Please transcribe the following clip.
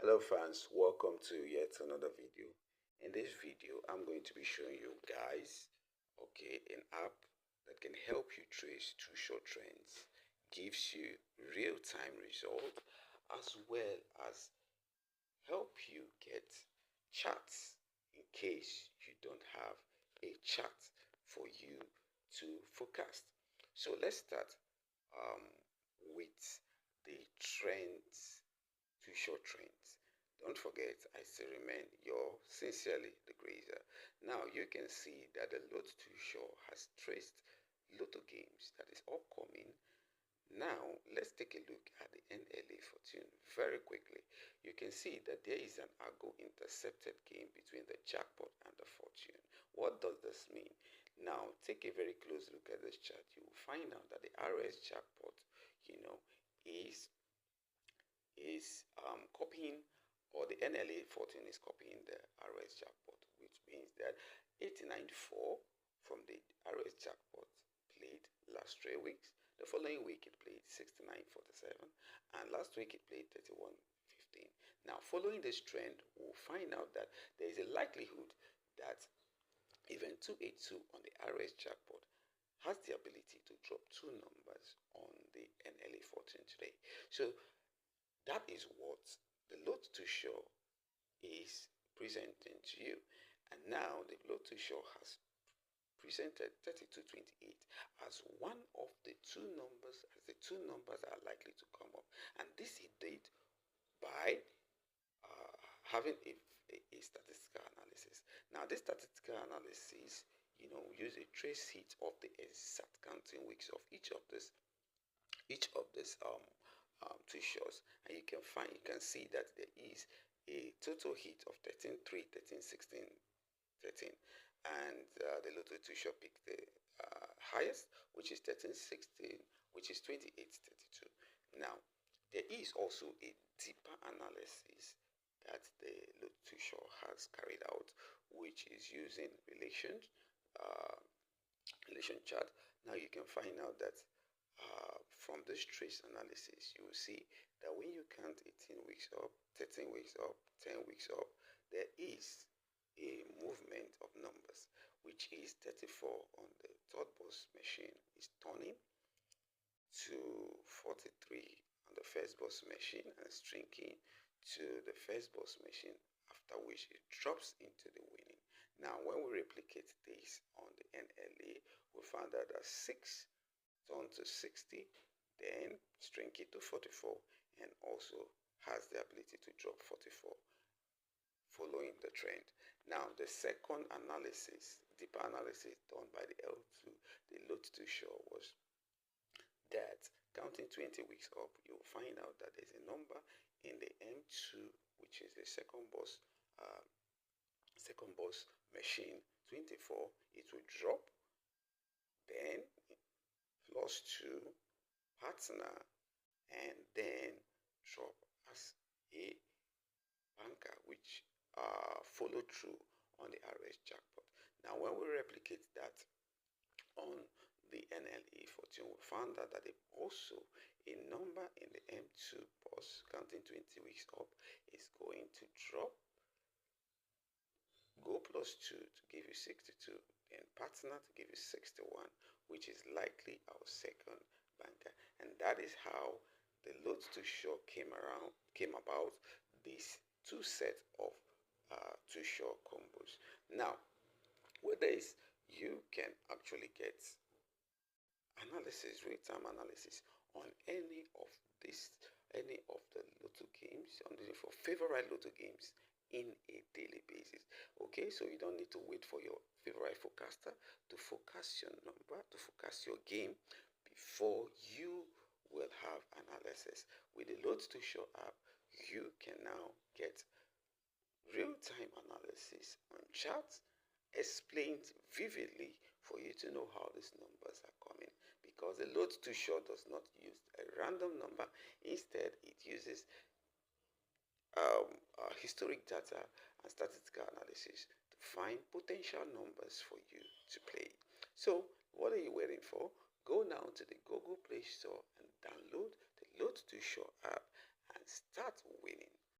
Hello fans, welcome to yet another video. In this video, I'm going to be showing you guys, an app that can help you trace Too Short trends, gives you real-time result, as well as help you get charts in case you don't have a chart for you to forecast. So let's start um, with the trends, Too Short trends. Don't forget, I still remain your sincerely the Grazer. Now you can see that the Lot Too Short has traced Lotto games that is upcoming. Now let's take a look at the NLA Fortune very quickly. You can see that there is an Argo intercepted game between the jackpot and the fortune. What does this mean? Now take a very close look at this chart. You will find out that the RS jackpot, is copying, or the NLA 14 is copying the RS jackpot, which means that 1894 from the RS jackpot played last 3 weeks. The following week it played 6947, and last week it played 3115. Now, following this trend, we'll find out that there is a likelihood that event 282 on the RS jackpot has the ability to drop two numbers on the NLA 14 today. So that is what the Lot Too Short is presenting to you. And now the Lot Too Short has presented 3228 as one of the two numbers, as the two numbers are likely to come up. And this he did by having a statistical analysis. Now this statistical analysis, use a trace heat of the exact counting weeks of each of this Too Shorts, and you can see that there is a total hit of 13 3 13 16 13, and the Lotto Too Short picked the highest, which is 13 16, which is 28 32. Now there is also a deeper analysis that the Lotto Too Short has carried out, which is using relation chart. Now you can find out that from this trace analysis, you will see that when you count 18 weeks up, 13 weeks up, 10 weeks up, there is a movement of numbers, which is 34 on the third boss machine is turning to 43 on the first boss machine and shrinking to the first boss machine, after which it drops into the winning. Now, when we replicate this on the NLA, we found out that 6 turn to 60, then shrink it to 44, and also has the ability to drop 44 following the trend. Now, the second analysis, deeper analysis done by the L2, the Lot Too Short, was that counting 20 weeks up, you'll find out that there's a number in the M2, which is the second boss machine, 24. It will drop, then plus 2 partner, and then drop as a banker, which follow through on the RS jackpot. Now when we replicate that on the NLA 14, we found out that also a number in the M2 boss counting 20 weeks up is going to drop, go plus 2 to give you 62, and partner to give you 61, which is likely our second banker. And that is how the Lot Too Short came about, these two sets of Too Short combos. Now with this, you can actually get analysis, real-time analysis on any of the Lotto games, on the favorite Lotto games in a daily basis. Okay, so you don't need to wait for your favorite forecaster to forecast your number, to forecast your game before you will have analysis. With the Lot Too Short app, you can now get real-time analysis on charts explained vividly for you to know how these numbers are coming, because the Lot Too Short does not use a random number. Instead, it uses historic data and statistical analysis to find potential numbers for you to play. So what are you waiting for? Go now to the Google Play Store and download the Lot Too Short app and start winning.